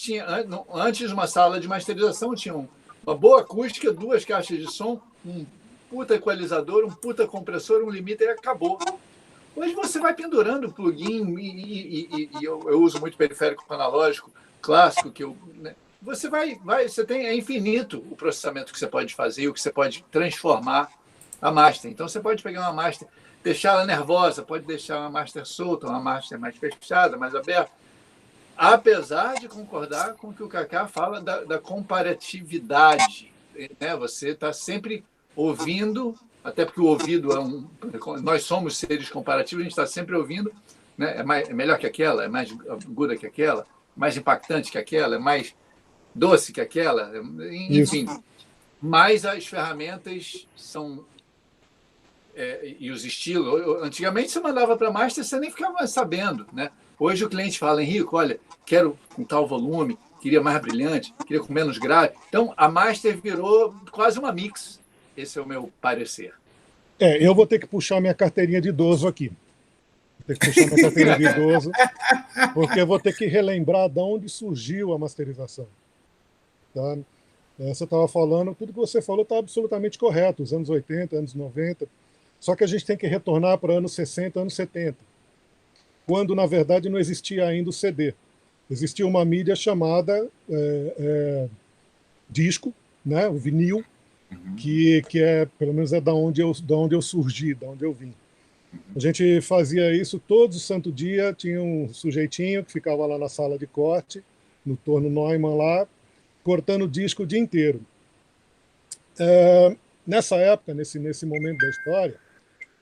tinha, antes de uma sala de masterização, tinha uma boa acústica, 2 caixas de som, um puta equalizador, um puta compressor, um limiter e acabou. Hoje você vai pendurando o plugin e eu uso muito periférico analógico clássico, né? Você tem, é infinito o processamento que você pode fazer, o que você pode transformar a master. Então você pode pegar uma master, deixar ela nervosa, pode deixar uma master solta, uma master mais fechada, mais aberta. Apesar de concordar com o que o Kaká fala da comparatividade, né? Você está sempre ouvindo, até porque o ouvido nós somos seres comparativos, a gente está sempre ouvindo, né? É melhor que aquela, é mais aguda que aquela, mais impactante que aquela, é mais doce que aquela, enfim. Isso. Mas as ferramentas são e os estilos. Antigamente você mandava para master, você nem ficava sabendo, né? Hoje o cliente fala, Henrico, olha, quero com tal volume, queria mais brilhante, queria com menos grave. Então, a master virou quase uma mix. Esse é o meu parecer. Eu vou ter que puxar minha carteirinha de idoso aqui. Vou ter que puxar minha carteirinha de idoso, porque eu vou ter que relembrar de onde surgiu a masterização. Tá? Você estava falando, tudo que você falou está absolutamente correto, os anos 80, anos 90, só que a gente tem que retornar para anos 60, anos 70, quando, na verdade, não existia ainda o CD. Existia uma mídia chamada disco, né, o vinil, que pelo menos é da onde eu surgi, da onde eu vim. A gente fazia isso todo santo dia, tinha um sujeitinho que ficava lá na sala de corte, no torno Neumann lá, cortando disco o dia inteiro. Nessa época, nesse momento da história,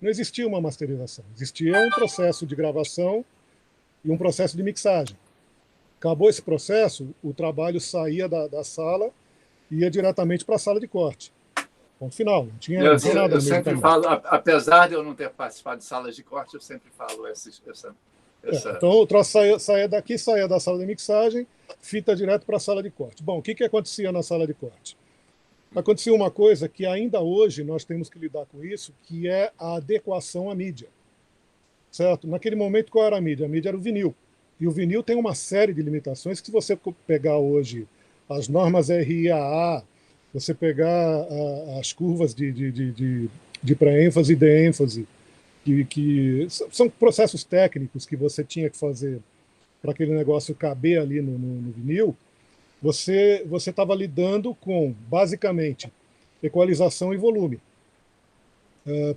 não existia uma masterização, existia um processo de gravação e um processo de mixagem. Acabou esse processo, o trabalho saía da sala e ia diretamente para a sala de corte. Ponto final. Não tinha nada. Eu sempre falo, apesar de eu não ter participado de salas de corte, eu sempre falo essa. Então o troço saía daqui, saía da sala de mixagem, fita direto para a sala de corte. Bom, o que acontecia na sala de corte? Acontecia uma coisa que ainda hoje nós temos que lidar com isso, que é a adequação à mídia. Certo? Naquele momento, qual era a mídia? A mídia era o vinil. E o vinil tem uma série de limitações que, se você pegar hoje as normas RIAA, você pegar as curvas de pré-ênfase e de-ênfase, que são processos técnicos que você tinha que fazer para aquele negócio caber ali no vinil, você estava lidando com, basicamente, equalização e volume,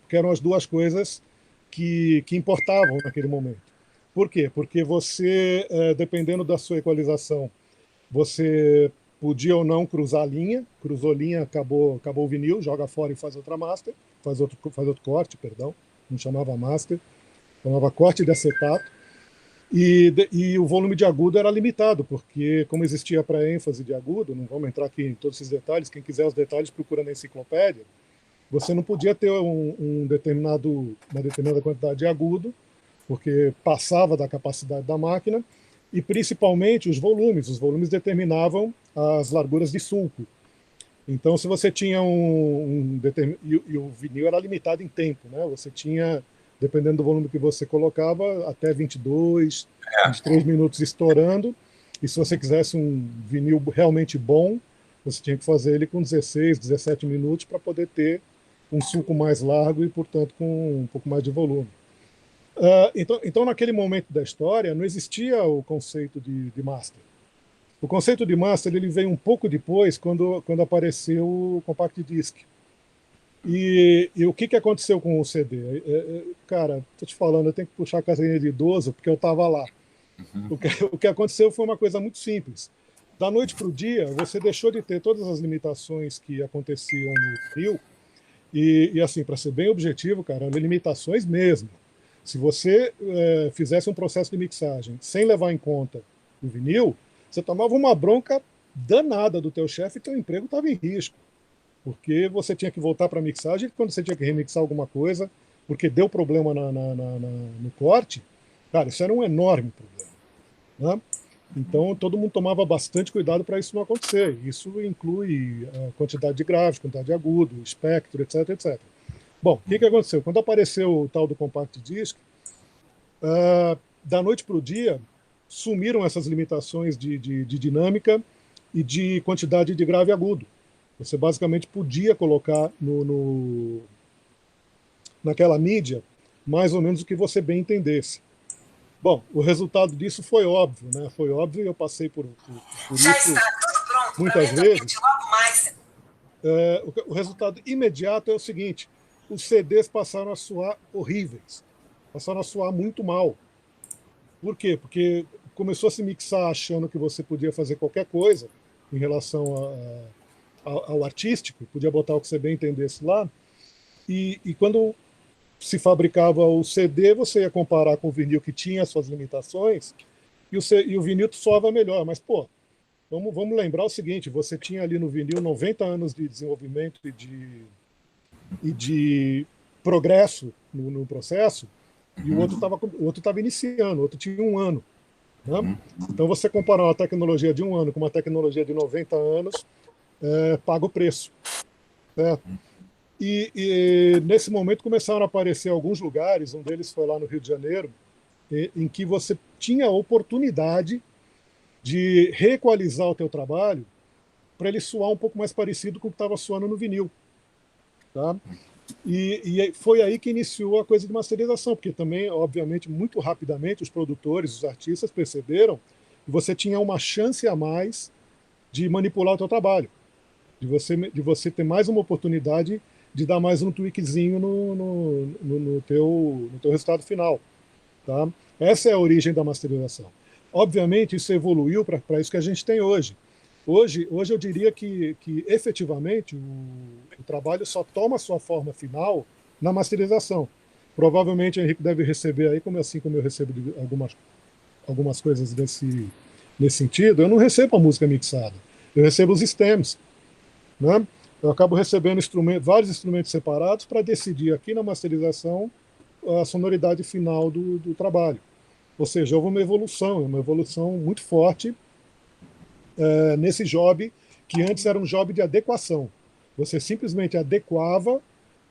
porque eram as duas coisas que importavam naquele momento. Por quê? Porque você, dependendo da sua equalização, você podia ou não cruzar a linha, cruzou linha, acabou o vinil, joga fora e faz outra master, faz outro corte, perdão, não chamava master, chamava corte de acetato. E o volume de agudo era limitado, porque como existia pré-ênfase de agudo, não vamos entrar aqui em todos esses detalhes, quem quiser os detalhes procura na enciclopédia, você não podia ter uma determinada quantidade de agudo, porque passava da capacidade da máquina, e principalmente os volumes determinavam as larguras de sulco. Então, se você tinha e o vinil era limitado em tempo, né? Você tinha, dependendo do volume que você colocava, até 22, 23 minutos estourando, e se você quisesse um vinil realmente bom, você tinha que fazer ele com 16, 17 minutos para poder ter um sulco mais largo e, portanto, com um pouco mais de volume. Então, naquele momento da história, não existia o conceito de master. O conceito de master ele veio um pouco depois, quando apareceu o Compact Disc. E o que aconteceu com o CD? Cara, estou te falando, eu tenho que puxar a casinha de idoso, porque eu estava lá. O que aconteceu foi uma coisa muito simples. Da noite para o dia, você deixou de ter todas as limitações que aconteciam no vinil, e assim, para ser bem objetivo, cara, limitações mesmo. Se você fizesse um processo de mixagem sem levar em conta o vinil, você tomava uma bronca danada do teu chefe e teu emprego estava em risco. Porque você tinha que voltar para a mixagem, quando você tinha que remixar alguma coisa, porque deu problema no corte, cara, isso era um enorme problema. Né? Então, todo mundo tomava bastante cuidado para isso não acontecer. Isso inclui a quantidade de graves, quantidade de agudo, espectro, etc, etc. Bom, o que aconteceu? Quando apareceu o tal do Compact Disc, da noite para o dia, sumiram essas limitações de dinâmica e de quantidade de grave e agudo. Você basicamente podia colocar naquela mídia mais ou menos o que você bem entendesse. Bom, o resultado disso foi óbvio, né? Foi óbvio e eu passei por Já isso está tudo pronto, muitas vezes. Logo mais. O resultado imediato é o seguinte: os CDs passaram a soar horríveis, passaram a soar muito mal. Por quê? Porque começou a se mixar achando que você podia fazer qualquer coisa em relação ao artístico, podia botar o que você bem entendesse lá, e quando se fabricava o CD, você ia comparar com o vinil que tinha as suas limitações, e o vinil soava melhor. Mas, pô, vamos lembrar o seguinte: você tinha ali no vinil 90 anos de desenvolvimento e de progresso no processo, e o outro estava iniciando, o outro tinha 1 ano. Né? Então, você comparar uma tecnologia de 1 ano com uma tecnologia de 90 anos, paga o preço. Certo? E nesse momento começaram a aparecer alguns lugares, um deles foi lá no Rio de Janeiro, em que você tinha a oportunidade de reequalizar o teu trabalho para ele soar um pouco mais parecido com o que estava soando no vinil. Tá? E foi aí que iniciou a coisa de masterização, porque também, obviamente, muito rapidamente, os produtores, os artistas perceberam que você tinha uma chance a mais de manipular o teu trabalho, de você ter mais uma oportunidade de dar mais um tweakzinho no teu resultado final. Tá? Essa é a origem da masterização. Obviamente, isso evoluiu para isso que a gente tem hoje. Hoje eu diria que efetivamente, o trabalho só toma sua forma final na masterização. Provavelmente, o Henrique deve receber aí, assim como eu recebo algumas coisas nesse sentido, eu não recebo a música mixada, eu recebo os stems. Né? Eu acabo recebendo vários instrumentos separados para decidir aqui na masterização a sonoridade final do trabalho. Ou seja, houve uma evolução muito forte nesse job, que antes era um job de adequação. Você simplesmente adequava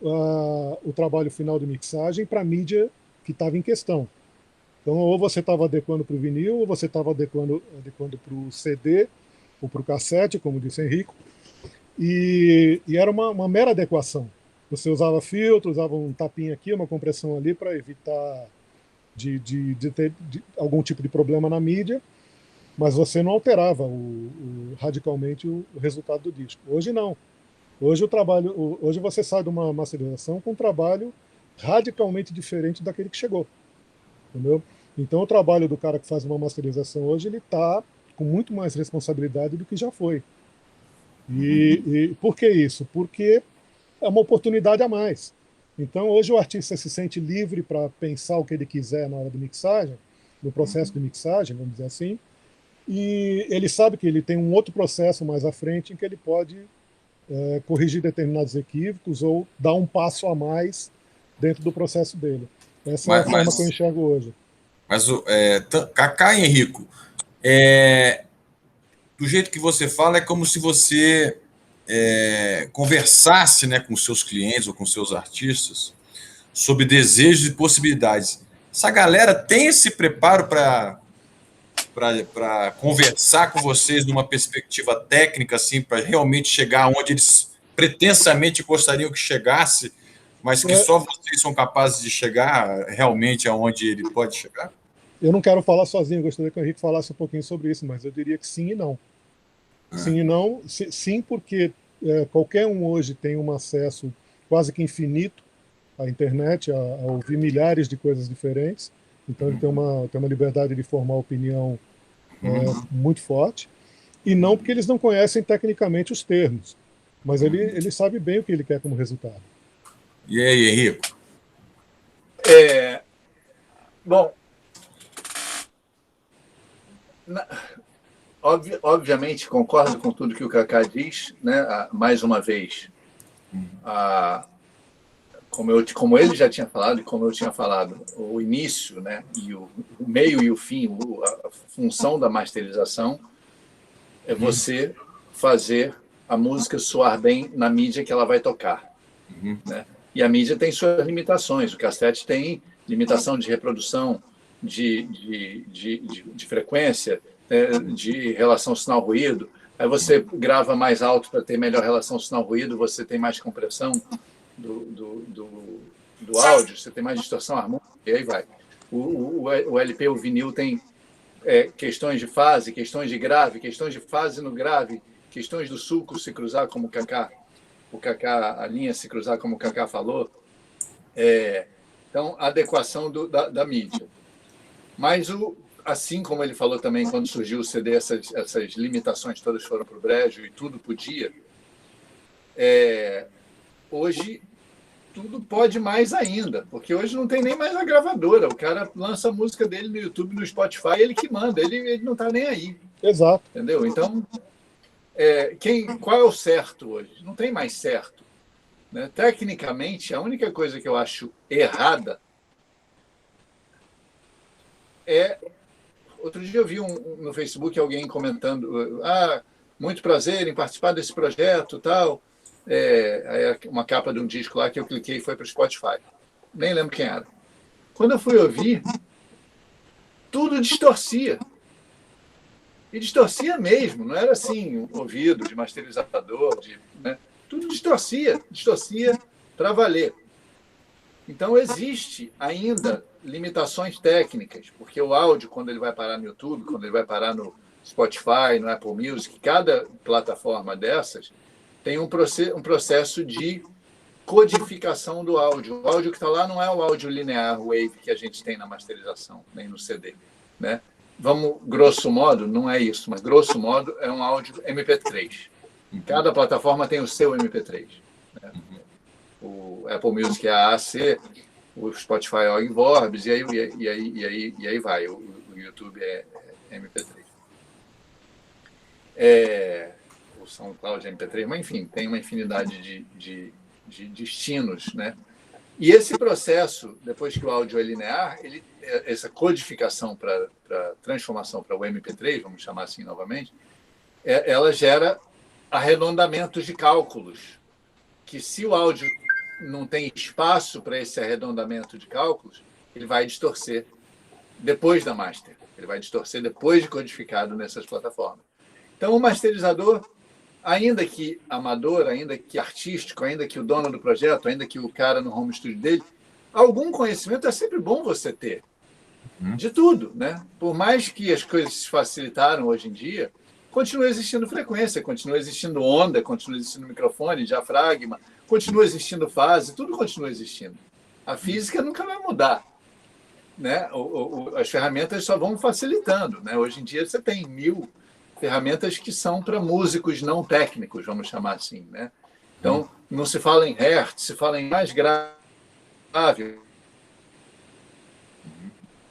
o trabalho final de mixagem para a mídia que estava em questão. Então, ou você estava adequando para o vinil, ou você estava adequando para o CD, ou para o cassete, como disse Henrique, e era uma mera adequação. Você usava filtro, usava um tapinha aqui, uma compressão ali, para evitar de ter algum tipo de problema na mídia, mas você não alterava radicalmente o resultado do disco. Hoje não. Hoje você sai de uma masterização com um trabalho radicalmente diferente daquele que chegou. Entendeu? Então o trabalho do cara que faz uma masterização hoje, ele está com muito mais responsabilidade do que já foi. E por que isso? Porque é uma oportunidade a mais. Então, hoje o artista se sente livre para pensar o que ele quiser na hora de mixagem, no processo de mixagem, vamos dizer assim, e ele sabe que ele tem um outro processo mais à frente em que ele pode corrigir determinados equívocos ou dar um passo a mais dentro do processo dele. Essa é a forma que eu enxergo hoje. Mas, Cacá e Henrico, do jeito que você fala, é como se você conversasse, né, com seus clientes ou com seus artistas sobre desejos e possibilidades. Essa galera tem esse preparo para conversar com vocês numa perspectiva técnica, assim, para realmente chegar onde eles pretensamente gostariam que chegasse, mas que só vocês são capazes de chegar realmente aonde ele pode chegar? Eu não quero falar sozinho, gostaria que o Henrique falasse um pouquinho sobre isso, mas eu diria que sim e não. Sim e não. Sim, porque qualquer um hoje tem um acesso quase que infinito à internet, a ouvir milhares de coisas diferentes. Então ele tem uma liberdade de formar opinião muito forte. E não porque eles não conhecem tecnicamente os termos, mas ele sabe bem o que ele quer como resultado. E aí, Henrico? Bom, obviamente concordo com tudo que o Cacá diz, né? Mais uma vez, como ele já tinha falado e como eu tinha falado, o início, né, e o meio e o fim, a função da masterização é você fazer a música soar bem na mídia que ela vai tocar. Né? E a mídia tem suas limitações. O cassete tem limitação de reprodução, de frequência, de relação sinal-ruído. Aí você grava mais alto para ter melhor relação sinal-ruído, você tem mais compressão do áudio, você tem mais distorção harmônica, e aí vai. O LP, o vinil, tem questões de fase, questões de grave, questões de fase no grave, questões do sulco se cruzar, como o Kaká, a linha se cruzar, como o Kaká falou. Então, a adequação da mídia. Mas, assim como ele falou também, quando surgiu o CD, essas limitações todas foram para o brejo e tudo podia, hoje tudo pode mais ainda, porque hoje não tem nem mais a gravadora. O cara lança a música dele no YouTube, no Spotify, ele que manda, ele não está nem aí. Exato. Entendeu? Então, qual é o certo hoje? Não tem mais certo. Né? Tecnicamente, a única coisa que eu acho errada Outro dia eu vi no Facebook alguém comentando: muito prazer em participar desse projeto, tal. Uma capa de um disco lá que eu cliquei e foi para o Spotify. Nem lembro quem era. Quando eu fui ouvir, tudo distorcia. E distorcia mesmo, não era assim, um ouvido de masterizador, né? Tudo distorcia para valer. Então, existe ainda limitações técnicas, porque o áudio, quando ele vai parar no YouTube, quando ele vai parar no Spotify, no Apple Music, cada plataforma dessas tem um processo de codificação do áudio. O áudio que está lá não é o áudio linear wave que a gente tem na masterização, nem no CD. Né? Vamos, grosso modo, não é isso, mas grosso modo é um áudio MP3. Cada plataforma tem o seu MP3. Né? O Apple Music é a AAC, o Spotify é o OGG Vorbis, e aí vai. O YouTube é MP3. O SoundCloud é MP3, mas enfim, tem uma infinidade de destinos, né? E esse processo, depois que o áudio é linear, essa codificação para transformação para o MP3, vamos chamar assim novamente, ela gera arredondamentos de cálculos, que se o áudio não tem espaço para esse arredondamento de cálculos, ele vai distorcer depois da master. Ele vai distorcer depois de codificado nessas plataformas. Então, o masterizador, ainda que amador, ainda que artístico, ainda que o dono do projeto, ainda que o cara no home studio dele, algum conhecimento é sempre bom você ter. De tudo, né? Por mais que as coisas se facilitaram hoje em dia, continua existindo frequência, continua existindo onda, continua existindo microfone, diafragma, continua existindo fase, tudo continua existindo. A física nunca vai mudar. Né? As ferramentas só vão facilitando. Né? Hoje em dia você tem 1000 ferramentas que são para músicos não técnicos, vamos chamar assim. Né? Então, não se fala em hertz, se fala em mais grave,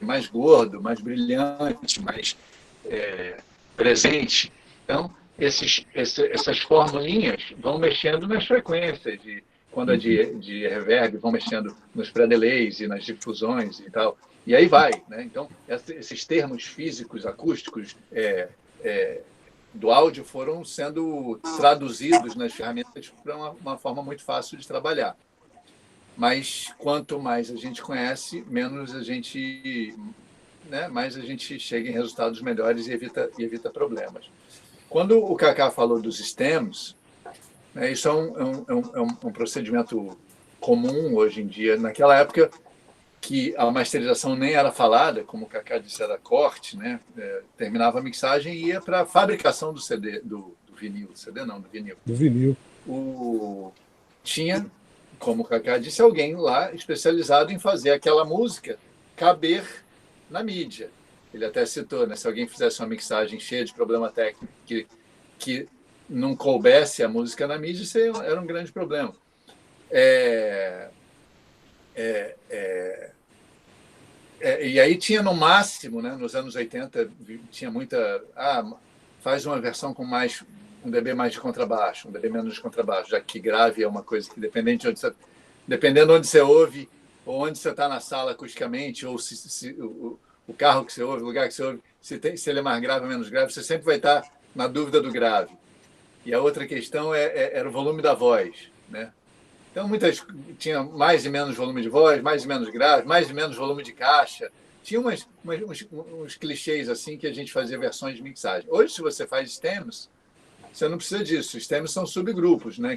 mais gordo, mais brilhante, mais presente. Então, essas formulinhas vão mexendo nas frequências, quando é de reverb, vão mexendo nos pré-delays e nas difusões e tal. E aí vai. Né? Então, esses termos físicos, acústicos do áudio foram sendo traduzidos nas ferramentas para uma forma muito fácil de trabalhar. Mas quanto mais a gente conhece, menos a gente, né, mais a gente chega em resultados melhores e evita problemas. Quando o Kaká falou dos stems, né, isso é um procedimento comum hoje em dia. Naquela época que a masterização nem era falada, como o Kaká disse, era corte, né, terminava a mixagem e ia para a fabricação do CD, do vinil. CD não, do vinil. Do vinil. Tinha, como o Kaká disse, alguém lá especializado em fazer aquela música caber na mídia. Ele até citou, né, se alguém fizesse uma mixagem cheia de problema técnico que não coubesse a música na mídia, isso era um grande problema. E aí tinha no máximo, né, nos anos 80, tinha muita... faz uma versão com um dB mais de contrabaixo, um dB menos de contrabaixo, já que grave é uma coisa que, dependendo de onde você ouve, ou onde você está na sala acusticamente, ou o carro que você ouve, o lugar que você ouve, se ele é mais grave ou menos grave, você sempre vai estar na dúvida do grave. E a outra questão era o volume da voz. Né? Então, tinha mais e menos volume de voz, mais e menos grave, mais e menos volume de caixa. tinha uns clichês assim que a gente fazia versões de mixagem. Hoje, se você faz stems, você não precisa disso. Stems são subgrupos, né?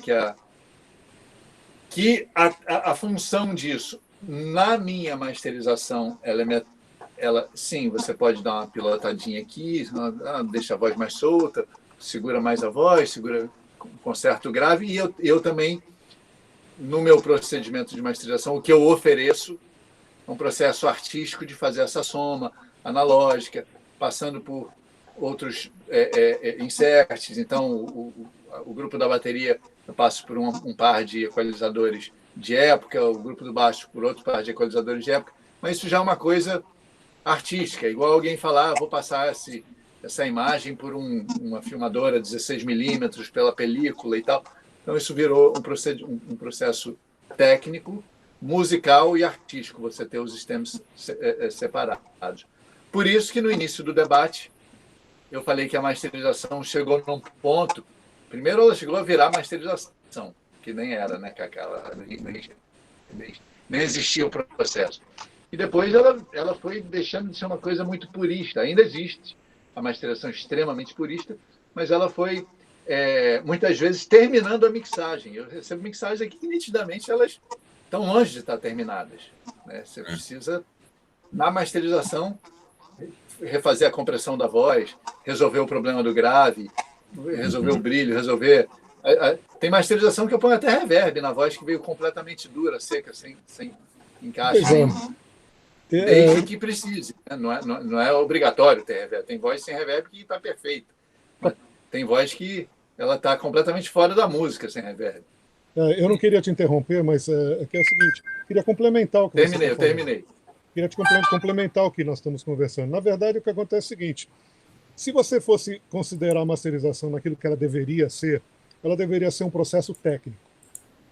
Que a função disso, na minha masterização, sim, você pode dar uma pilotadinha aqui, deixa a voz mais solta, segura mais a voz, segura com certo grave, e eu também, no meu procedimento de masterização, o que eu ofereço é um processo artístico de fazer essa soma analógica, passando por outros inserts. Então, o grupo da bateria, eu passo por um par de equalizadores de época, o grupo do baixo por outro par de equalizadores de época, mas isso já é uma coisa artística, igual alguém falar, vou passar essa imagem por uma filmadora 16mm pela película e tal. Então, isso virou um processo técnico, musical e artístico, você ter os stems separados. Por isso que no início do debate eu falei que a masterização chegou num ponto. Primeiro, ela chegou a virar masterização, que nem era, né, Cacá? Nem existia o processo. E depois ela foi deixando de ser uma coisa muito purista. Ainda existe a masterização extremamente purista, mas ela foi, muitas vezes, terminando a mixagem. Eu recebo mensagens aqui que, nitidamente, elas estão longe de estar terminadas, né? Você precisa, na masterização, refazer a compressão da voz, resolver o problema do grave, resolver o brilho, resolver... Tem masterização que eu ponho até reverb na voz, que veio completamente dura, seca, sem encaixe. Desde que precise. Né? Não é obrigatório ter reverb. Tem voz sem reverb que está perfeita. Tem voz que ela está completamente fora da música sem reverb. Eu não queria te interromper, mas é o seguinte, queria complementar o que você falou. Terminei. Queria te complementar o que nós estamos conversando. Na verdade, o que acontece é o seguinte, se você fosse considerar a masterização naquilo que ela deveria ser um processo técnico.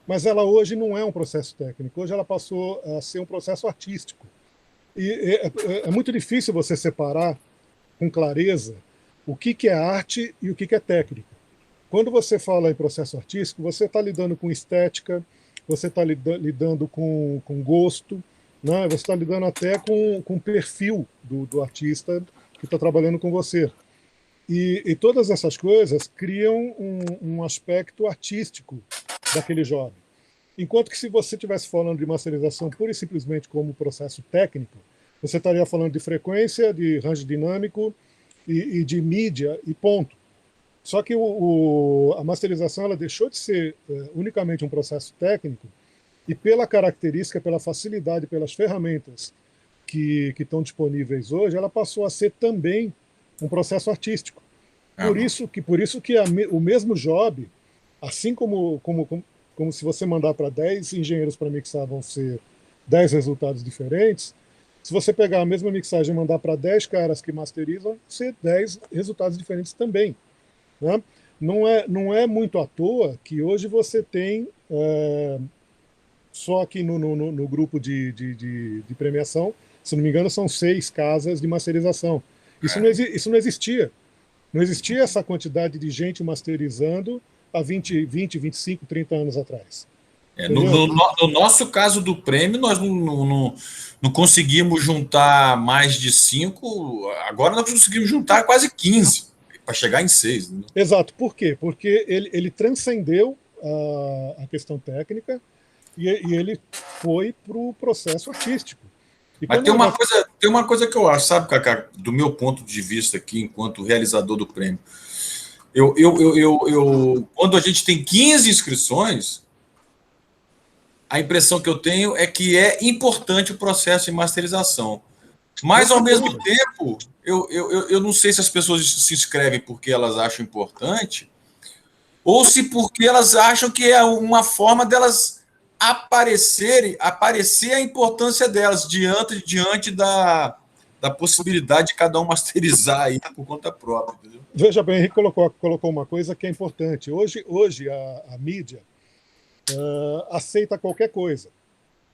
Mas ela hoje não é um processo técnico, hoje ela passou a ser um processo artístico. E é muito difícil você separar com clareza o que é arte e o que é técnico. Quando você fala em processo artístico, você está lidando com estética, você está lidando com gosto, né? Você está lidando até com o perfil do artista que está trabalhando com você. E todas essas coisas criam um aspecto artístico daquele jovem. Enquanto que se você estivesse falando de masterização pura e simplesmente como processo técnico, você estaria falando de frequência, de range dinâmico e de mídia e ponto. Só que a masterização ela deixou de ser unicamente um processo técnico e pela característica, pela facilidade, pelas ferramentas que estão disponíveis hoje, ela passou a ser também um processo artístico. Por isso que o mesmo job, assim como se você mandar para 10 engenheiros para mixar, vão ser 10 resultados diferentes, se você pegar a mesma mixagem e mandar para 10 caras que masterizam, vão ser 10 resultados diferentes também. Né? Não é muito à toa que hoje você tem, só aqui no grupo de premiação, se não me engano, são 6 casas de masterização. Isso não existia. Não existia essa quantidade de gente masterizando há 20, 25, 30 anos atrás. No nosso caso do prêmio, nós não conseguimos juntar mais de 5, agora nós conseguimos juntar quase 15, para chegar em 6. Né? Exato. Por quê? Porque ele transcendeu a questão técnica e ele foi para o processo artístico. Mas tem uma coisa que eu acho, sabe, Cacá, do meu ponto de vista aqui, enquanto realizador do prêmio. Quando a gente tem 15 inscrições, a impressão que eu tenho é que é importante o processo de masterização. Mas, ao mesmo tempo, eu não sei se as pessoas se inscrevem porque elas acham importante ou se porque elas acham que é uma forma delas aparecer a importância delas diante da possibilidade de cada um masterizar aí por conta própria. Entendeu? Veja bem, Henrique colocou uma coisa que é importante. Hoje a mídia aceita qualquer coisa.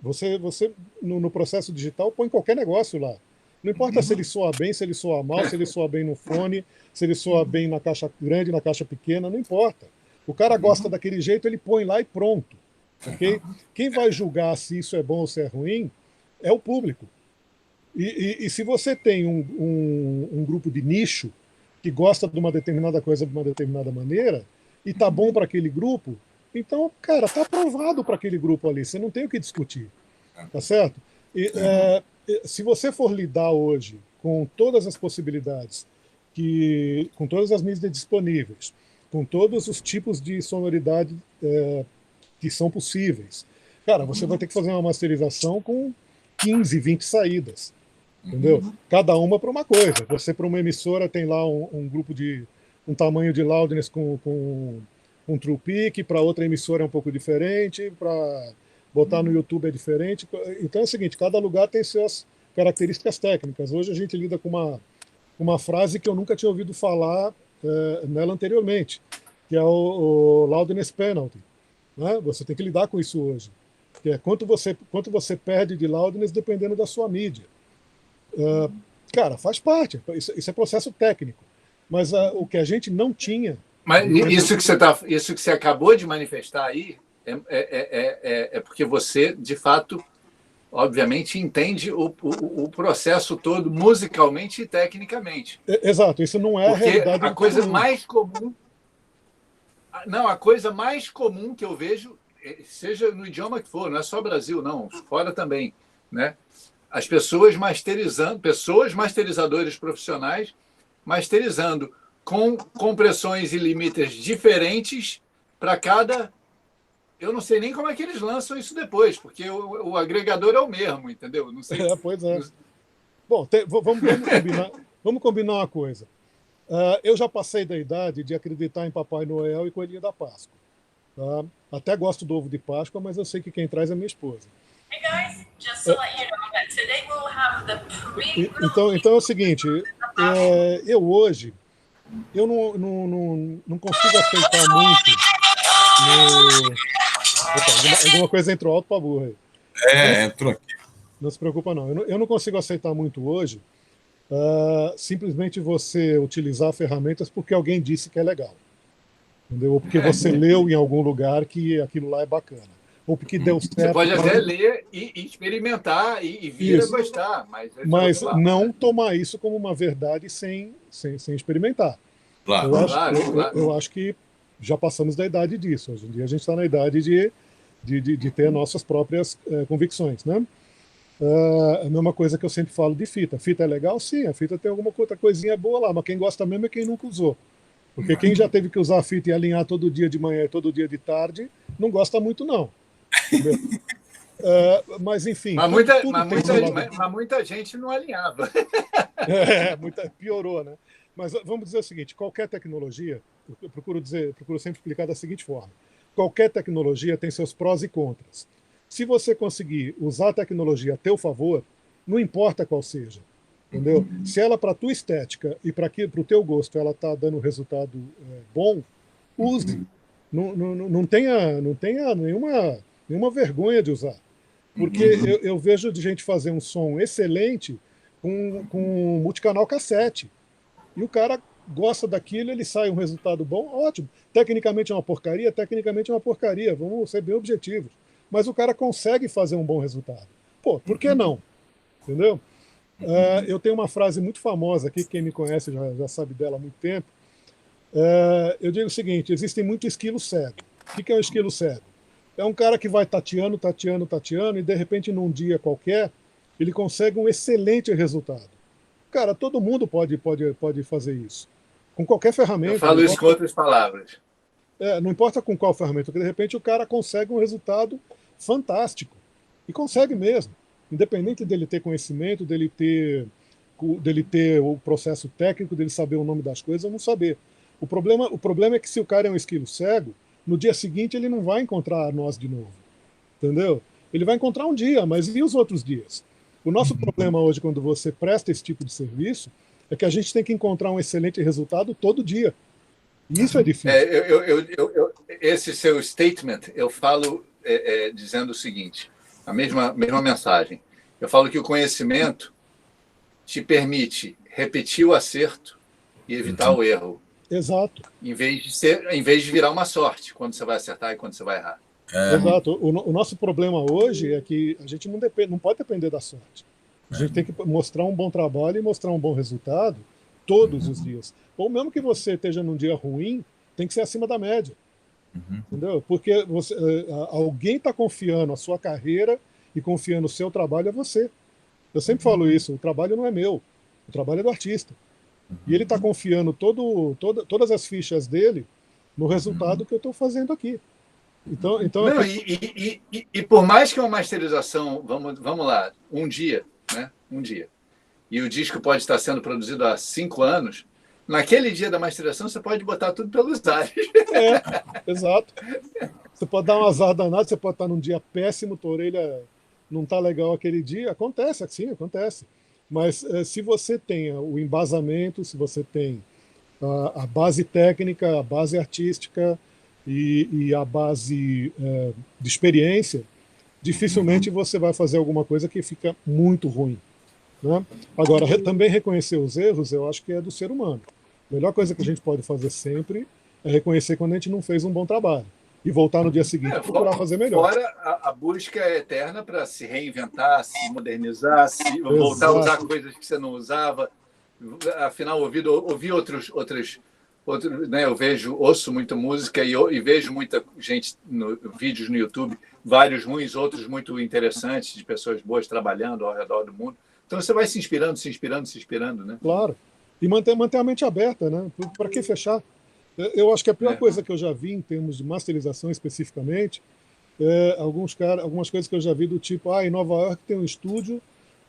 Você no processo digital põe qualquer negócio lá. Não importa se ele soa bem, se ele soa mal, se ele soa bem no fone, se ele soa bem na caixa grande, na caixa pequena, não importa. O cara gosta daquele jeito, ele põe lá e pronto. Okay? Quem vai julgar se isso é bom ou se é ruim é o público. E se você tem um grupo de nicho que gosta de uma determinada coisa de uma determinada maneira e tá bom para aquele grupo, então, cara, tá aprovado para aquele grupo ali. Você não tem o que discutir, tá certo? Se você for lidar hoje com todas as possibilidades, com todas as mídias disponíveis, com todos os tipos de sonoridade que são possíveis, cara, você vai ter que fazer uma masterização com 15, 20 saídas. Entendeu? Cada uma para uma coisa. Você, para uma emissora, tem lá um grupo de um tamanho de loudness com um true peak, para outra emissora é um pouco diferente, para botar no YouTube é diferente. Então é o seguinte, cada lugar tem suas características técnicas. Hoje a gente lida com uma frase que eu nunca tinha ouvido falar nela anteriormente, que é o loudness penalty. Né? Você tem que lidar com isso hoje. Que é quanto você perde de loudness dependendo da sua mídia. Cara, faz parte. Isso é processo técnico. Mas o que a gente não tinha... Mas isso que você acabou de manifestar aí é porque você, de fato, obviamente, entende o processo todo musicalmente e tecnicamente. Exato. Isso não é porque a realidade. A coisa mais comum... Não, a coisa mais comum que eu vejo, seja no idioma que for, não é só Brasil, não, fora também, né? As pessoas masterizadores profissionais, masterizando com compressões e limiters diferentes para cada... Eu não sei nem como é que eles lançam isso depois, porque o agregador é o mesmo, entendeu? Não sei. Pois é. Bom, vamos combinar uma coisa. Eu já passei da idade de acreditar em Papai Noel e Coelhinho da Páscoa. Tá? Até gosto do ovo de Páscoa, mas eu sei que quem traz é minha esposa. Então é o seguinte, eu hoje não consigo aceitar muito alguma coisa entrou alto para burro aí. Entrou aqui. Não se preocupa não. Eu não consigo aceitar muito hoje simplesmente você utilizar ferramentas porque alguém disse que é legal. Entendeu? Ou porque você leu em algum lugar que aquilo lá é bacana. Ou porque deu certo. Você pode até ler e experimentar e vir a gostar. Mas não tomar isso como uma verdade sem experimentar. Claro. Eu acho que já passamos da idade disso. Hoje em dia a gente está na idade de ter nossas próprias convicções. Né? A mesma coisa que eu sempre falo de fita. Fita é legal? Sim, a fita tem alguma outra coisinha boa lá, mas quem gosta mesmo é quem nunca usou. Porque quem já teve que usar a fita e alinhar todo dia de manhã e todo dia de tarde, não gosta muito, não. Mas, enfim... Mas muita gente não alinhava. Piorou, né? Mas vamos dizer o seguinte, qualquer tecnologia, eu procuro sempre explicar da seguinte forma, qualquer tecnologia tem seus prós e contras. Se você conseguir usar a tecnologia a teu favor, não importa qual seja, entendeu? Se ela, para a tua estética e para o teu gosto, ela está dando um resultado bom, use. Não tenha nenhuma vergonha de usar. Porque eu vejo de gente fazer um som excelente com multicanal cassete. E o cara gosta daquilo, ele sai um resultado bom, ótimo. Tecnicamente é uma porcaria, vamos ser bem objetivos. Mas o cara consegue fazer um bom resultado. Pô, por que não? Entendeu? Eu tenho uma frase muito famosa aqui, quem me conhece já sabe dela há muito tempo. Eu digo o seguinte, existe muito esquilo cego. O que é um esquilo cego? É um cara que vai tateando, e de repente num dia qualquer, ele consegue um excelente resultado. Cara, todo mundo pode fazer isso. Com qualquer ferramenta. Eu falo isso com outras palavras. Não importa com qual ferramenta, porque de repente o cara consegue um resultado fantástico. E consegue mesmo. Independente dele ter conhecimento, dele ter o processo técnico, dele saber o nome das coisas ou não saber. O problema é que se o cara é um esquilo cego, no dia seguinte ele não vai encontrar nós de novo. Entendeu? Ele vai encontrar um dia, mas e os outros dias? O nosso problema hoje, quando você presta esse tipo de serviço, é que a gente tem que encontrar um excelente resultado todo dia. E isso é difícil. Esse seu statement, eu falo dizendo o seguinte, a mesma mensagem. Eu falo que o conhecimento te permite repetir o acerto e evitar o erro. Exato. Em vez de virar uma sorte, quando você vai acertar e quando você vai errar. Exato. O nosso problema hoje é que a gente não pode depender da sorte. A gente tem que mostrar um bom trabalho e mostrar um bom resultado todos os dias. Ou mesmo que você esteja num dia ruim, tem que ser acima da média. Entendeu? Porque alguém está confiando a sua carreira e confiando o seu trabalho a você. Eu sempre falo isso, o trabalho não é meu, o trabalho é do artista. E ele está confiando todas as fichas dele no resultado que eu estou fazendo aqui. Então não, e por mais que uma masterização, vamos lá, um dia, né? Um dia. E o disco pode estar sendo produzido há 5 anos, naquele dia da masterização você pode botar tudo pelos ares. Exato. Você pode dar um azar danado, você pode estar num dia péssimo, tua orelha não está legal aquele dia. Acontece, assim, acontece. Mas se você tem o embasamento, se você tem a base técnica, a base artística e a base de experiência, dificilmente você vai fazer alguma coisa que fica muito ruim. Né? Agora, também reconhecer os erros, eu acho que é do ser humano. A melhor coisa que a gente pode fazer sempre é reconhecer quando a gente não fez um bom trabalho e voltar no dia seguinte e procurar fazer melhor. Fora a busca eterna para se reinventar, se modernizar, voltar a usar coisas que você não usava. Afinal, ouvir outros, né? Eu ouço muita música e vejo muita gente vídeos no YouTube, vários ruins, outros muito interessantes, de pessoas boas trabalhando ao redor do mundo. Então você vai se inspirando, né? Claro. E manter a mente aberta, né? Para que fechar? Eu acho que a pior coisa que eu já vi em termos de masterização especificamente algumas coisas que eu já vi do tipo, em Nova York tem um estúdio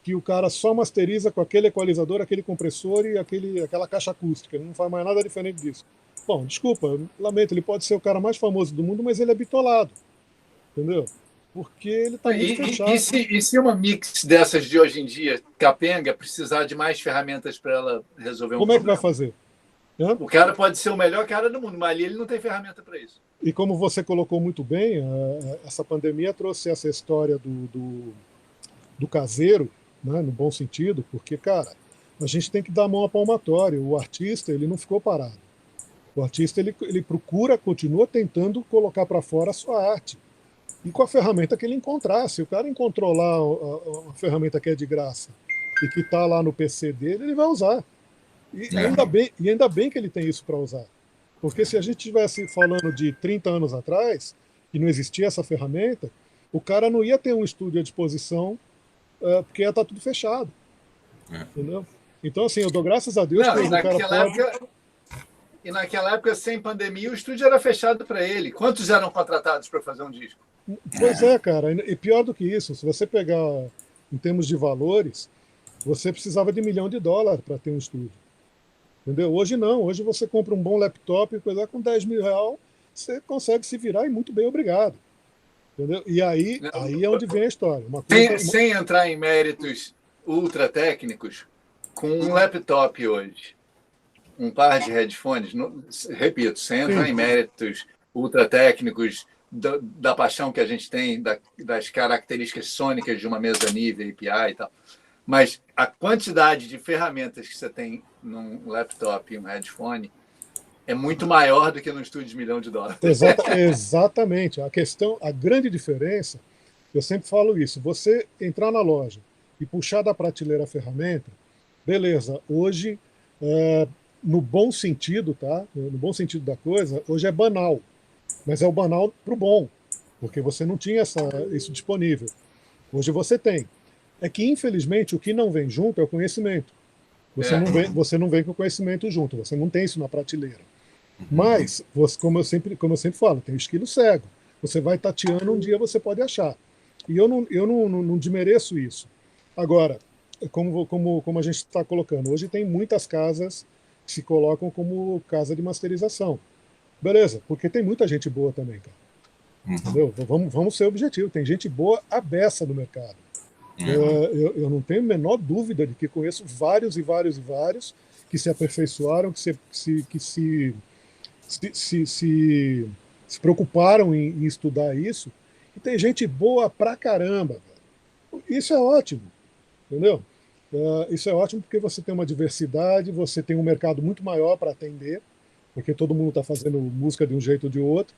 que o cara só masteriza com aquele equalizador, aquele compressor e aquela caixa acústica. Ele não faz mais nada diferente disso. Bom, desculpa, eu lamento, ele pode ser o cara mais famoso do mundo, mas ele é bitolado. Entendeu? Porque ele está muito fechado. E se uma mix dessas de hoje em dia, capenga, precisar de mais ferramentas para ela resolver um problema? Como é que vai fazer? O cara pode ser o melhor cara do mundo, mas ali ele não tem ferramenta para isso. E como você colocou muito bem, essa pandemia trouxe essa história do caseiro, né, no bom sentido, porque, cara, a gente tem que dar a mão à palmatória. O artista, ele não ficou parado. O artista, ele procura, continua tentando colocar para fora a sua arte. E com a ferramenta que ele encontrar. Se o cara encontrou lá uma ferramenta que é de graça e que está lá no PC dele, ele vai usar. E ainda bem que ele tem isso para usar. Porque se a gente estivesse falando de 30 anos atrás, e não existia essa ferramenta, o cara não ia ter um estúdio à disposição, porque ia estar tudo fechado. Entendeu? Então, assim, eu dou graças a Deus que o cara pode... E naquela época, sem pandemia, o estúdio era fechado para ele. Quantos eram contratados para fazer um disco? Pois é, cara. E pior do que isso, se você pegar em termos de valores, você precisava de $1 milhão para ter um estúdio. Entendeu? Hoje não. Hoje você compra um bom laptop, coisa com R$10 mil, você consegue se virar e muito bem, obrigado. Entendeu? E aí é onde vem a história. Sem entrar em méritos ultra técnicos, com um laptop hoje, um par de headphones, repito, sem entrar em méritos ultra técnicos da paixão que a gente tem, das características sônicas de uma mesa nível, API e tal, mas a quantidade de ferramentas que você tem num laptop e um headphone é muito maior do que no estúdio de $1 milhão. Exatamente. A grande diferença, eu sempre falo isso, você entrar na loja e puxar da prateleira a ferramenta, beleza, hoje, no bom sentido, tá? No bom sentido da coisa, hoje é banal, mas é o banal pro bom, porque você não tinha isso disponível. Hoje você tem. É que, infelizmente, o que não vem junto é o conhecimento. Você não vem com o conhecimento junto, você não tem isso na prateleira. Mas, como eu sempre falo, tem o esquilo cego. Você vai tateando, um dia você pode achar. E eu não desmereço isso. Agora, como a gente está colocando, hoje tem muitas casas que se colocam como casa de masterização. Beleza, porque tem muita gente boa também, cara. Entendeu? Vamos ser objetivos. Tem gente boa à beça no mercado. Eu não tenho a menor dúvida de que conheço vários que se aperfeiçoaram, que se preocuparam em estudar isso. E tem gente boa pra caramba. Velho. Isso é ótimo, entendeu? Isso é ótimo porque você tem uma diversidade, você tem um mercado muito maior para atender, porque todo mundo está fazendo música de um jeito ou de outro.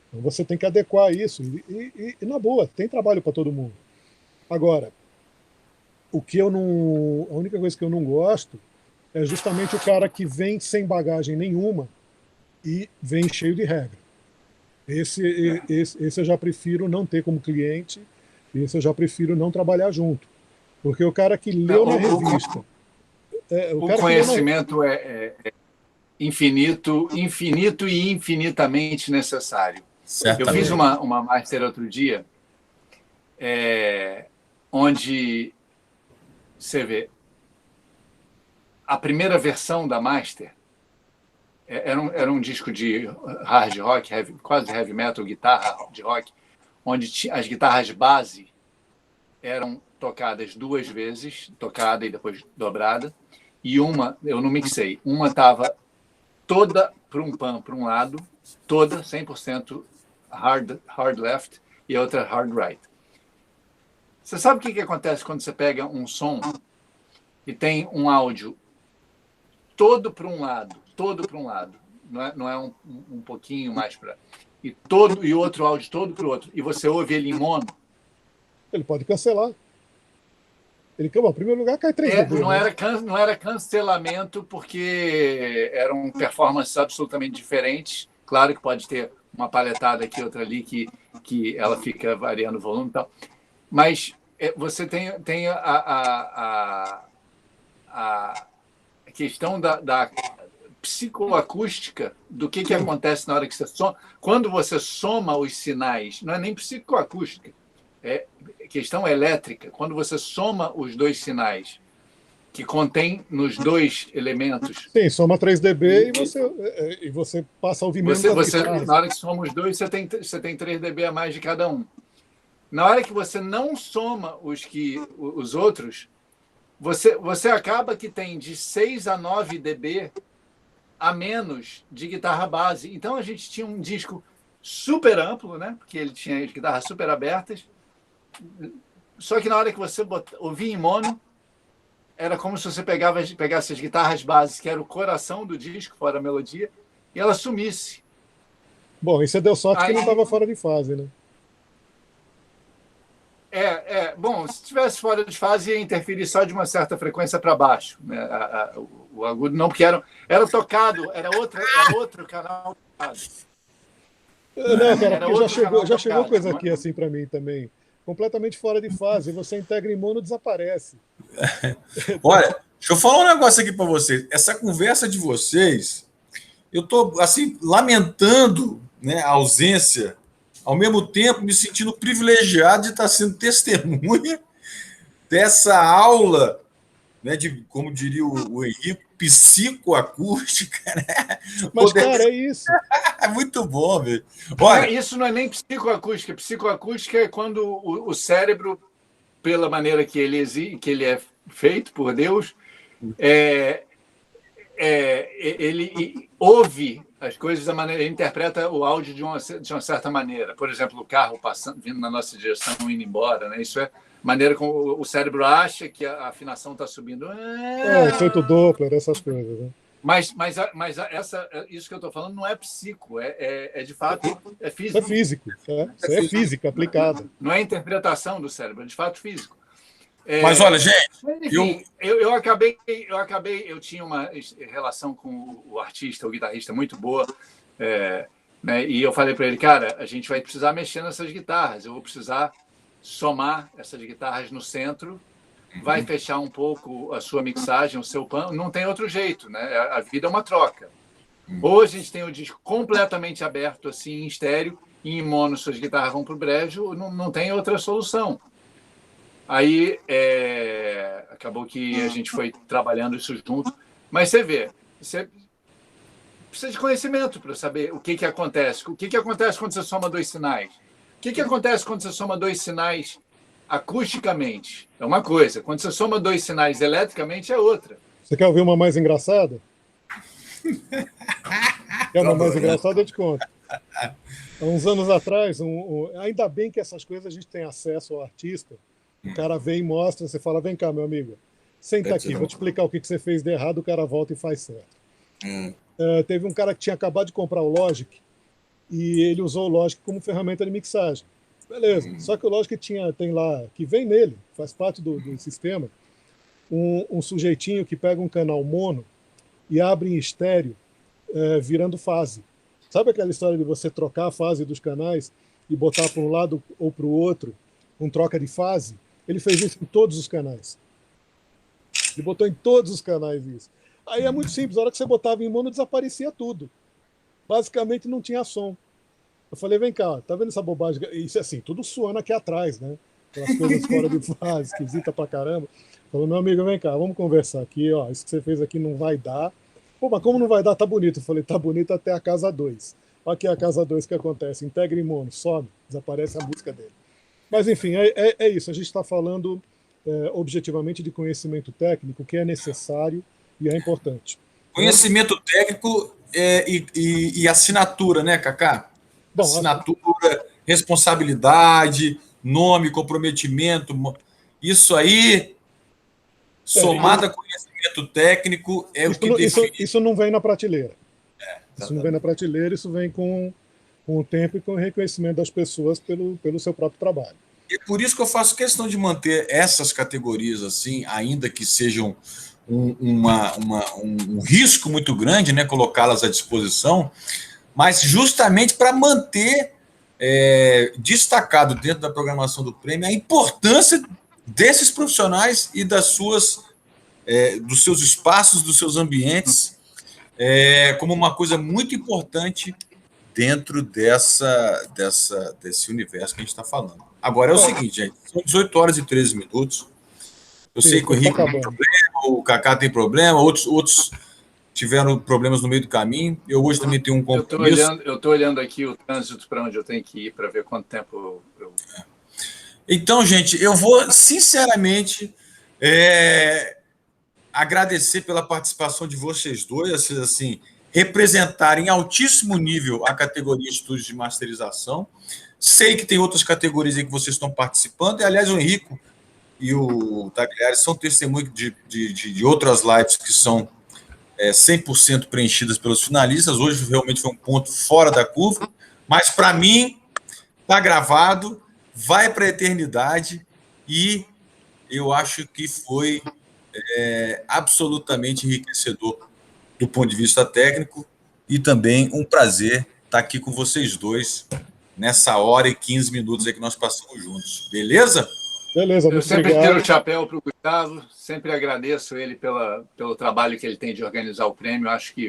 Então você tem que adequar isso. E na boa, tem trabalho para todo mundo. Agora, O que eu não, a única coisa que eu não gosto é justamente o cara que vem sem bagagem nenhuma e vem cheio de regra. Esse eu já prefiro não ter como cliente, esse eu já prefiro não trabalhar junto. Porque o cara que leu na revista... O conhecimento é infinito e infinitamente necessário. Certamente. Eu fiz uma master outro dia, onde você vê a primeira versão da master era um disco de hard rock, quase heavy metal, guitarra de rock, onde as guitarras base eram tocadas 2 vezes, tocada e depois dobrada, e uma, eu não mixei, uma estava toda para um lado, toda 100% hard left e a outra hard right. Você sabe o que acontece quando você pega um som e tem um áudio todo para um lado, não é um pouquinho mais para... E outro áudio todo para o outro, e você ouve ele em mono? Ele pode cancelar. Ele, em primeiro lugar, cai 3 dB. Não era cancelamento, porque eram performances absolutamente diferentes. Claro que pode ter uma paletada aqui, outra ali, que ela fica variando o volume e tal. Mas você tem a questão da psicoacústica, do que acontece na hora que você soma. Quando você soma os sinais, não é nem psicoacústica, é questão elétrica. Quando você soma os 2 sinais que contém nos 2 elementos... Sim, soma 3 dB e você passa a ouvir menos as guitarras. Na hora que soma os 2, você tem 3 dB a mais de cada um. Na hora que você não soma os outros, você acaba que tem de 6 a 9 dB a menos de guitarra base. Então a gente tinha um disco super amplo, né? Porque ele tinha as guitarras super abertas. Só que na hora que você ouvia em mono, era como se você pegasse as guitarras bases, que era o coração do disco, fora a melodia, e ela sumisse. Bom, e você deu sorte que não estava fora de fase, né? Bom, se estivesse fora de fase, ia interferir só de uma certa frequência para baixo, né? O agudo não, porque era tocado, era outro canal tocado. Não, cara, porque já chegou coisa aqui assim para mim também, completamente fora de fase. Você integra em mono, desaparece. Olha, deixa eu falar um negócio aqui para vocês. Essa conversa de vocês, eu estou assim lamentando, né, a ausência, ao mesmo tempo me sentindo privilegiado de estar sendo testemunha dessa aula, né, de, como diria o Henrique, psicoacústica, né? Mas, cara, é isso. É muito bom, velho. Olha, isso não é nem psicoacústica. Psicoacústica é quando o cérebro, pela maneira que ele é feito por Deus, ele ouve as coisas da maneira, ele interpreta o áudio de uma certa maneira. Por exemplo, o carro vindo na nossa direção, indo embora, né? Isso é maneira como o cérebro acha que a afinação está subindo. Efeito Doppler, essas coisas, né? Mas isso que eu estou falando não é psico, de fato é físico. É físico, isso é física aplicada. Não é interpretação do cérebro, é de fato físico. Mas olha, gente, enfim, eu tinha uma relação com o artista, o guitarrista muito boa, né, e eu falei para ele, cara, a gente vai precisar mexer nessas guitarras, eu vou precisar somar essas guitarras no centro, vai fechar um pouco a sua mixagem, o seu pan, não tem outro jeito, né? A vida é uma troca. Ou a gente tem o disco completamente aberto, assim, em estéreo, e em mono suas guitarras vão para o brejo, não tem outra solução. Aí acabou que a gente foi trabalhando isso junto. Mas você vê, você precisa de conhecimento para saber o que acontece. O que acontece quando você soma 2 sinais? O que acontece quando você soma 2 sinais acusticamente? É uma coisa. Quando você soma 2 sinais eletricamente, é outra. Você quer ouvir uma mais engraçada? Quer uma mais engraçada? Eu te conto. Há uns anos atrás, ainda bem que essas coisas a gente tem acesso ao artista. O cara vem e mostra, você fala, vem cá, meu amigo, senta aqui, vou te explicar o que você fez de errado, o cara volta e faz certo. Teve um cara que tinha acabado de comprar o Logic e ele usou o Logic como ferramenta de mixagem. Beleza, só que o Logic tem lá, que vem nele, faz parte do sistema, um sujeitinho que pega um canal mono e abre em estéreo, virando fase. Sabe aquela história de você trocar a fase dos canais e botar para um lado ou para o outro, um troca de fase? Ele fez isso em todos os canais. Ele botou em todos os canais isso. Aí é muito simples, a hora que você botava em mono, desaparecia tudo. Basicamente não tinha som. Eu falei, vem cá, tá vendo essa bobagem? Isso assim, tudo suando aqui atrás, né? Aquelas coisas fora de fase, esquisita pra caramba. Falou, meu amigo, vem cá, vamos conversar aqui, ó. Isso que você fez aqui não vai dar. Pô, mas como não vai dar? Tá bonito. Eu falei, tá bonito até a casa 2. Aqui é a casa 2 que acontece. Integra em mono, some, desaparece a música dele. Mas enfim, é isso. A gente está falando objetivamente de conhecimento técnico, que é necessário e é importante. Conhecimento técnico e assinatura, né, Cacá? Bom, assinatura, responsabilidade, nome, comprometimento. Isso aí, somado a conhecimento técnico, é o que define. Isso não vem na prateleira. Isso não vem na prateleira, isso vem com o tempo e com o reconhecimento das pessoas pelo seu próprio trabalho. E por isso que eu faço questão de manter essas categorias assim, ainda que sejam um risco muito grande, né, colocá-las à disposição, mas justamente para manter destacado dentro da programação do prêmio a importância desses profissionais e dos seus espaços, dos seus ambientes, como uma coisa muito importante dentro desse universo que a gente está falando. Agora é o seguinte, gente, são 18 horas e 13 minutos. Eu sei que o Henrique tem problema, o Cacá tem problema, outros tiveram problemas no meio do caminho. Eu hoje também tenho um compromisso. Eu estou olhando aqui o trânsito para onde eu tenho que ir para ver quanto tempo eu... Então, gente, eu vou, sinceramente, agradecer pela participação de vocês dois, assim, representarem em altíssimo nível a categoria de estúdios de masterização. Sei que tem outras categorias aí que vocês estão participando, e, aliás, o Henrico e o Tagliari são testemunhos de outras lives que são 100% preenchidas pelos finalistas. Hoje realmente foi um ponto fora da curva, mas para mim está gravado, vai para a eternidade e eu acho que foi absolutamente enriquecedor do ponto de vista técnico e também um prazer estar aqui com vocês dois nessa hora e 15 minutos aí que nós passamos juntos. Beleza? Beleza, eu sempre tiro o chapéu para o Gustavo, sempre agradeço ele pelo trabalho que ele tem de organizar o prêmio. Acho que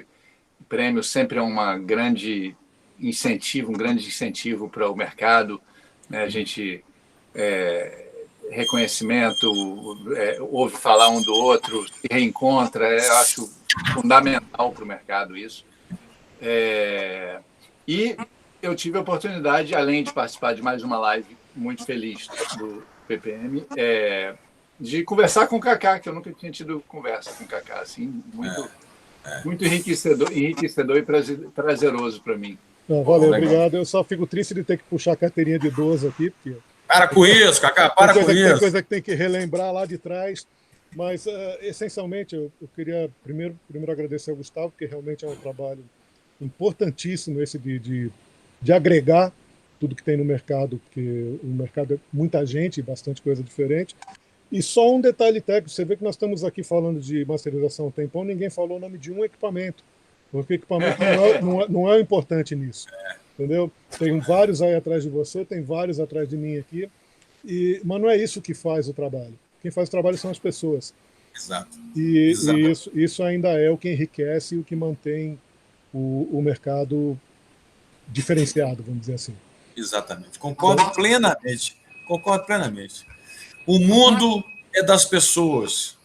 o prêmio sempre é um grande incentivo para o mercado, né? A gente reconhecimento, ouve falar um do outro, se reencontra, eu acho fundamental para o mercado isso. E eu tive a oportunidade, além de participar de mais uma live muito feliz do PPM, de conversar com o Cacá, que eu nunca tinha tido conversa com o Cacá, assim, muito enriquecedor e prazeroso para mim. Valeu, obrigado. Eu só fico triste de ter que puxar a carteirinha de idoso aqui, porque... Para com isso, Cacá, para com isso. Tem coisa que tem que relembrar lá de trás, mas, essencialmente, eu queria primeiro agradecer ao Gustavo, porque realmente é um trabalho importantíssimo esse de agregar tudo que tem no mercado, porque o mercado é muita gente, bastante coisa diferente. E só um detalhe técnico, você vê que nós estamos aqui falando de masterização há um tempão, ninguém falou o nome de um equipamento, porque o equipamento não é o importante nisso, entendeu? Tem vários aí atrás de você, tem vários atrás de mim aqui, mas não é isso que faz o trabalho. Quem faz o trabalho são as pessoas. Exato. E isso ainda é o que enriquece e o que mantém o mercado diferenciado, vamos dizer assim. Exatamente. Concordo plenamente. O mundo é das pessoas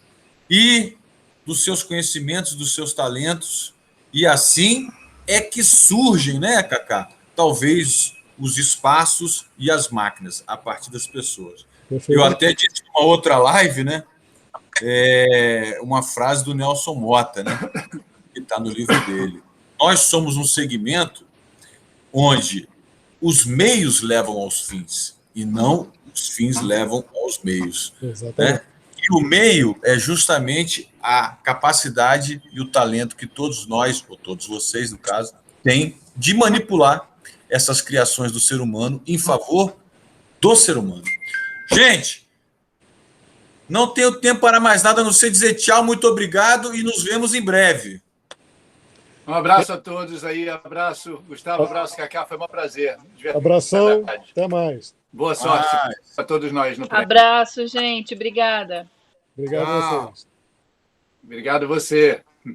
e dos seus conhecimentos, dos seus talentos, e assim é que surgem, né, Cacá? Talvez os espaços e as máquinas, a partir das pessoas. Perfeito. Eu até disse numa outra live, né, uma frase do Nelson Motta, né, que está no livro dele. Nós somos um segmento onde os meios levam aos fins e não os fins levam aos meios. Né? E o meio é justamente a capacidade e o talento que todos nós, ou todos vocês, no caso, têm de manipular essas criações do ser humano em favor do ser humano. Gente, Não tenho tempo para mais nada, a não ser dizer tchau, muito obrigado e nos vemos em breve. Um abraço a todos aí, abraço, Gustavo, abraço, Cacá, foi um prazer. Abração, até mais. Boa sorte a todos nós no prêmio. Abraço, gente, obrigada. Obrigado a vocês. Obrigado você.